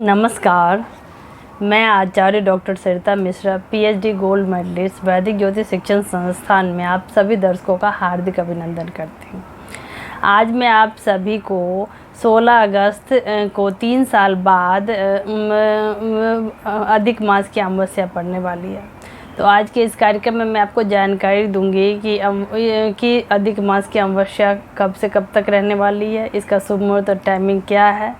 नमस्कार। मैं आचार्य डॉक्टर सरिता Mishra, PhD gold medallist, वैदिक ज्योतिष शिक्षण संस्थान में आप सभी दर्शकों का हार्दिक अभिनंदन करती हूँ। आज मैं आप सभी को 16 अगस्त को 3 साल बाद अधिक मास की अमावस्या पड़ने वाली है। तो आज के इस कार्यक्रम में मैं आपको जानकारी दूंगी कि अधिक मास की अमावस्या कब से कब तक रहने वाली है, इसका शुभ मुहूर्त और टाइमिंग क्या है,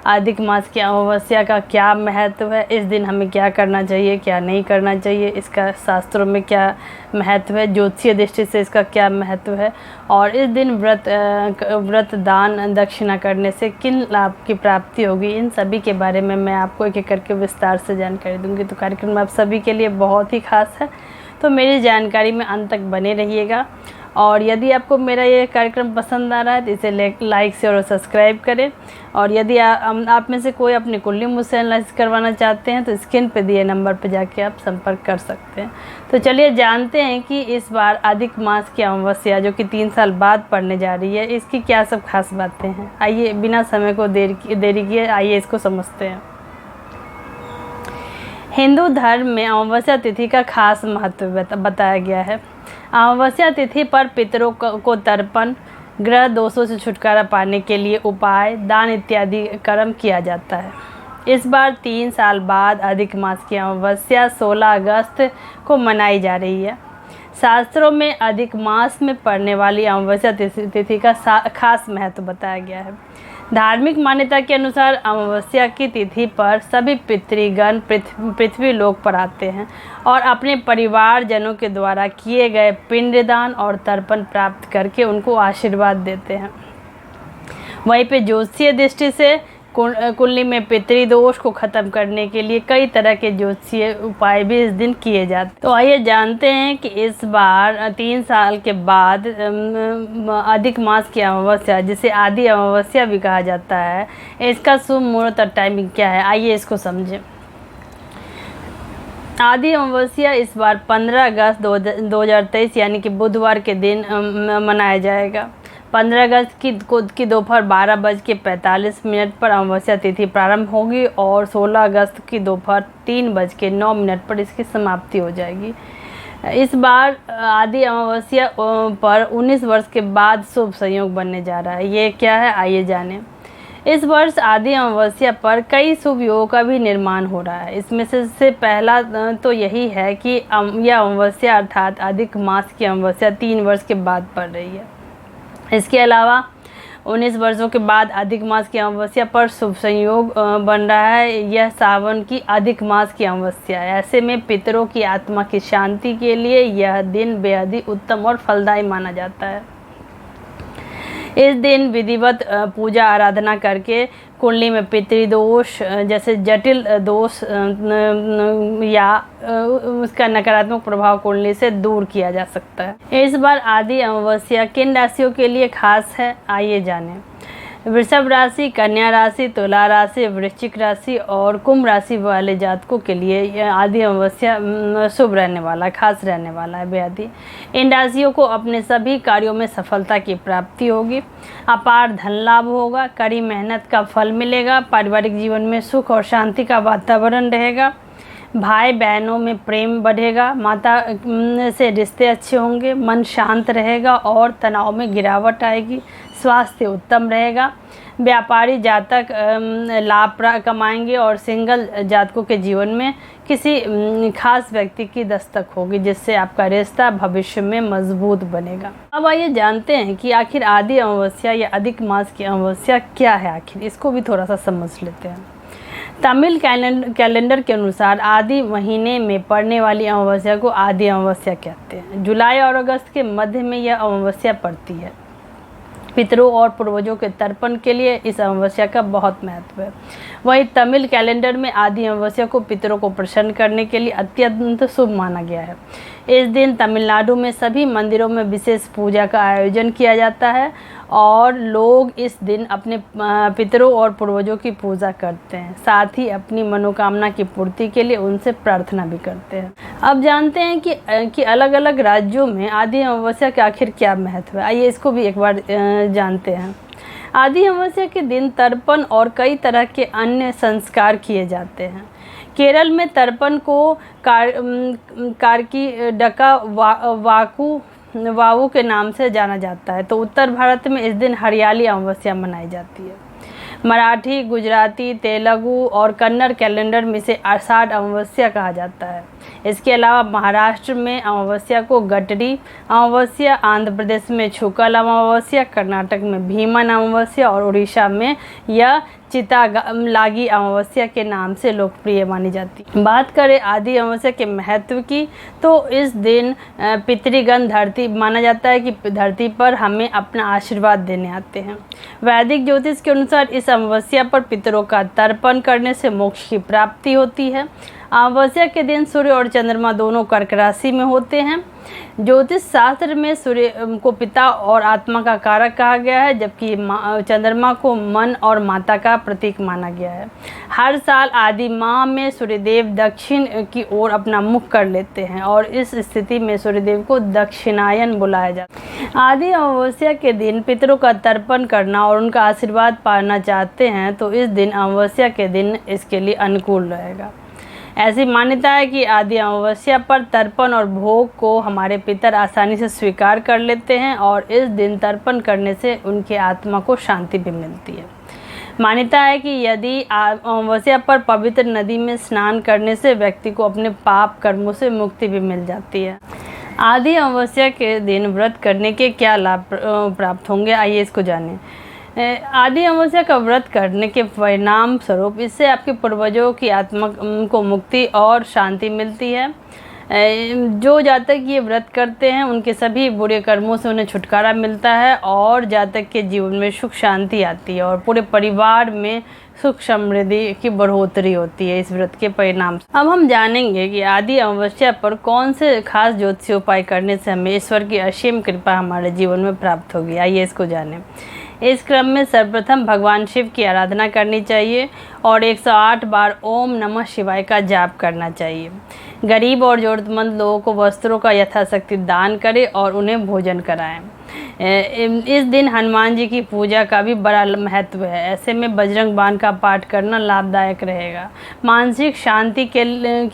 अधिक मास की अमावस्या का क्या महत्व है, इस दिन हमें क्या करना चाहिए क्या नहीं करना चाहिए, इसका शास्त्रों में क्या महत्व है, ज्योतिषीय दृष्टि से इसका क्या महत्व है, और इस दिन व्रत दान दक्षिणा करने से किन लाभ की प्राप्ति होगी, इन सभी के बारे में मैं आपको एक एक करके विस्तार से जानकारी दूंगी। तो कार्यक्रम आप सभी के लिए बहुत ही खास है, तो मेरी जानकारी में अंत तक बने रहिएगा। और यदि आपको मेरा ये कार्यक्रम पसंद आ रहा है तो इसे लाइक शेयर और सब्सक्राइब करें। और यदि आप में से कोई अपनी कुंडली मुझसे एनालिसिस करवाना चाहते हैं तो स्क्रीन पे दिए नंबर पर जाके आप संपर्क कर सकते हैं। तो चलिए जानते हैं कि इस बार अधिक मास की अमावस्या जो कि 3 साल बाद पड़ने जा रही है, इसकी क्या सब खास बातें हैं। आइए बिना समय को देरी किए आइए इसको समझते हैं। हिंदू धर्म में अमावस्या तिथि का खास महत्व बताया गया है। अमावस्या तिथि पर पितरों को तर्पण, ग्रह दोषों से छुटकारा पाने के लिए उपाय, दान इत्यादि कर्म किया जाता है। इस बार 3 साल बाद अधिक मास की अमावस्या 16 अगस्त को मनाई जा रही है। शास्त्रों में अधिक मास में पड़ने वाली अमावस्या तिथि का खास महत्व बताया गया है। धार्मिक मान्यता के अनुसार अमावस्या की तिथि पर सभी पितृगण पृथ्वी लोक पर आते हैं और अपने परिवारजनों के द्वारा किए गए पिंडदान और तर्पण प्राप्त करके उनको आशीर्वाद देते हैं। वहीं पे ज्योतिषीय दृष्टि से कुंडली में पितृदोष को ख़त्म करने के लिए कई तरह के ज्योतिषीय उपाय भी इस दिन किए जाते हैं। तो आइए जानते हैं कि इस बार 3 साल के बाद अधिक मास की अमावस्या, जिसे आदि अमावस्या भी कहा जाता है, इसका शुभ मुहूर्त और टाइमिंग क्या है, आइए इसको समझें। आदि अमावस्या इस बार 15 अगस्त 2023 यानी कि बुधवार के दिन मनाया जाएगा। 15 अगस्त की दोपहर 12:45 पर अमावस्या तिथि प्रारंभ होगी और 16 अगस्त की दोपहर 3:09 पर इसकी समाप्ति हो जाएगी। इस बार आदि अमावस्या पर 19 वर्ष के बाद शुभ संयोग बनने जा रहा है। ये क्या है, आइए जानें। इस वर्ष आदि अमावस्या पर कई शुभ योगों का भी निर्माण हो रहा है। इसमें से पहला तो यही है कि यह अमावस्या अर्थात अधिक मास की अमावस्या 3 वर्ष के बाद पड़ रही है। इसके अलावा 19 वर्षों के बाद अधिक मास की अमावस्या पर शुभ संयोग बन रहा है। यह सावन की अधिक मास की अमावस्या है। ऐसे में पितरों की आत्मा की शांति के लिए यह दिन बेहद ही उत्तम और फलदायी माना जाता है। इस दिन विधिवत पूजा आराधना करके कुंडली में पितृदोष जैसे जटिल दोष या उसका नकारात्मक प्रभाव कुंडली से दूर किया जा सकता है। इस बार आदि अमावस्या किन राशियों के लिए खास है, आइए जानें। वृषभ राशि, कन्या राशि, तुला राशि, वृश्चिक राशि और कुंभ राशि वाले जातकों के लिए यह आदि अमावस्या शुभ रहने वाला, खास रहने वाला है बेहद ही। इन राशियों को अपने सभी कार्यों में सफलता की प्राप्ति होगी, अपार धन लाभ होगा, कड़ी मेहनत का फल मिलेगा, पारिवारिक जीवन में सुख और शांति का वातावरण रहेगा, भाई बहनों में प्रेम बढ़ेगा, माता से रिश्ते अच्छे होंगे, मन शांत रहेगा और तनाव में गिरावट आएगी, स्वास्थ्य उत्तम रहेगा, व्यापारी जातक लाभ कमाएंगे और सिंगल जातकों के जीवन में किसी खास व्यक्ति की दस्तक होगी जिससे आपका रिश्ता भविष्य में मजबूत बनेगा। अब आइए जानते हैं कि आखिर आदि अमावस्या या अधिक मास की अमावस्या क्या है, आखिर इसको भी थोड़ा सा समझ लेते हैं। तमिल कैलेंडर के अनुसार आदि महीने में पड़ने वाली अमावस्या को आदि अमावस्या कहते हैं। जुलाई और अगस्त के मध्य में यह अमावस्या पड़ती है। पितरों और पूर्वजों के तर्पण के लिए इस अमावस्या का बहुत महत्व है। वहीं तमिल कैलेंडर में आदि अमावस्या को पितरों को प्रसन्न करने के लिए अत्यंत शुभ माना गया है। इस दिन तमिलनाडु में सभी मंदिरों में विशेष पूजा का आयोजन किया जाता है और लोग इस दिन अपने पितरों और पूर्वजों की पूजा करते हैं, साथ ही अपनी मनोकामना की पूर्ति के लिए उनसे प्रार्थना भी करते हैं। अब जानते हैं कि अलग अलग राज्यों में आदि अमावस्या का आखिर क्या महत्व है। आइए इसको भी एक बार जानते हैं। आदि अमावस्या के दिन तर्पण और कई तरह के अन्य संस्कार किए जाते हैं। केरल में तर्पण को कार्की डका वावू के नाम से जाना जाता है। तो उत्तर भारत में इस दिन हरियाली अमावस्या मनाई जाती है। मराठी, गुजराती, तेलुगु और कन्नड़ कैलेंडर में इसे आषाढ़ अमावस्या कहा जाता है। इसके अलावा महाराष्ट्र में अमावस्या को गटरी अमावस्या, आंध्र प्रदेश में छुकल अमावस्या, कर्नाटक में भीमन अमावस्या और उड़ीसा में यह चितालागी अमावस्या के नाम से लोकप्रिय मानी जाती है। बात करें आदि अमावस्या के महत्व की, तो इस दिन पितृगण धरती माना जाता है कि धरती पर हमें अपना आशीर्वाद देने आते हैं। वैदिक ज्योतिष के अनुसार इस अमावस्या पर पितरों का तर्पण करने से मोक्ष की प्राप्ति होती है। अमावस्या के दिन सूर्य और चंद्रमा दोनों कर्क राशि में होते हैं। ज्योतिष शास्त्र में सूर्य को पिता और आत्मा का कारक कहा गया है, जबकि चंद्रमा को मन और माता का प्रतीक माना गया है। हर साल आदि माह में सूर्यदेव दक्षिण की ओर अपना मुख कर लेते हैं और इस स्थिति में सूर्यदेव को दक्षिणायन बुलाया जाता है। आदि अमावस्या के दिन पितरों का तर्पण करना और उनका आशीर्वाद पाना चाहते हैं तो इस दिन अमावस्या के दिन इसके लिए अनुकूल रहेगा। ऐसी मान्यता है कि आदि अमावस्या पर तर्पण और भोग को हमारे पितर आसानी से स्वीकार कर लेते हैं और इस दिन तर्पण करने से उनकी आत्मा को शांति भी मिलती है। मान्यता है कि यदि अमावस्या पर पवित्र नदी में स्नान करने से व्यक्ति को अपने पाप कर्मों से मुक्ति भी मिल जाती है। आदि अमावस्या के दिन व्रत करने के क्या लाभ प्राप्त होंगे, आइए इसको जानें। आदि अमावस्या का व्रत करने के परिणाम स्वरूप इससे आपके पूर्वजों की आत्मा को मुक्ति और शांति मिलती है। जो जातक ये व्रत करते हैं उनके सभी बुरे कर्मों से उन्हें छुटकारा मिलता है और जातक के जीवन में सुख शांति आती है और पूरे परिवार में सुख समृद्धि की बढ़ोतरी होती है इस व्रत के परिणाम से। अब हम जानेंगे कि आदि अमावस्या पर कौन से खास ज्योतिषीय उपाय करने से हमें ईश्वर की असीम कृपा हमारे जीवन में प्राप्त होगी, आइए इसको जानें। इस क्रम में सर्वप्रथम भगवान शिव की आराधना करनी चाहिए और 108 बार ओम नमः शिवाय का जाप करना चाहिए। गरीब और ज़रूरतमंद लोगों को वस्त्रों का यथाशक्ति दान करें और उन्हें भोजन कराएं। इस दिन हनुमान जी की पूजा का भी बड़ा महत्व है। ऐसे में बजरंग बाण का पाठ करना लाभदायक रहेगा। मानसिक शांति के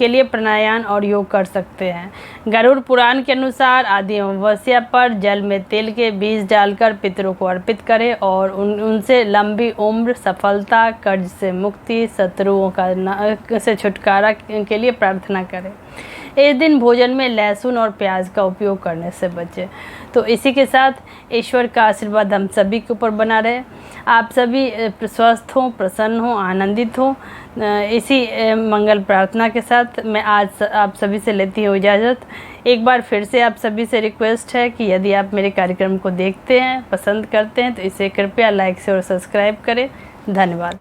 लिए प्राणायाम और योग कर सकते हैं। गरुड़ पुराण के अनुसार आदि अमावस्या पर जल में तिल के बीज डालकर पितरों को अर्पित करें और उनसे लंबी उम्र, सफलता, कर्ज से मुक्ति, शत्रुओं से छुटकारा के लिए प्रार्थना करें। इस दिन भोजन में लहसुन और प्याज का उपयोग करने से बचें। तो इसी के साथ ईश्वर का आशीर्वाद हम सभी के ऊपर बना रहे। आप सभी स्वस्थ हों, प्रसन्न हों, आनंदित हों। इसी मंगल प्रार्थना के साथ मैं आज आप सभी से लेती हूँ इजाज़त। एक बार फिर से आप सभी से रिक्वेस्ट है कि यदि आप मेरे कार्यक्रम को देखते हैं, पसंद करते हैं तो इसे कृपया लाइक से और सब्सक्राइब करें। धन्यवाद।